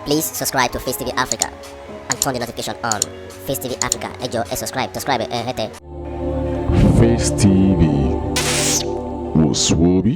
Please subscribe to Face TV Africa and turn the notification on. Face TV Africa, ẹ jọ̀ọ́ subscribe, hete. Face TV was Swoby.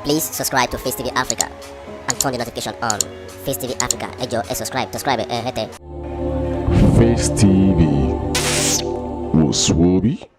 Please subscribe to Face TV Africa and turn the notification on. Face TV Africa, ẹ jọ̀ọ́ subscribe, hete. Face TV was Swoby.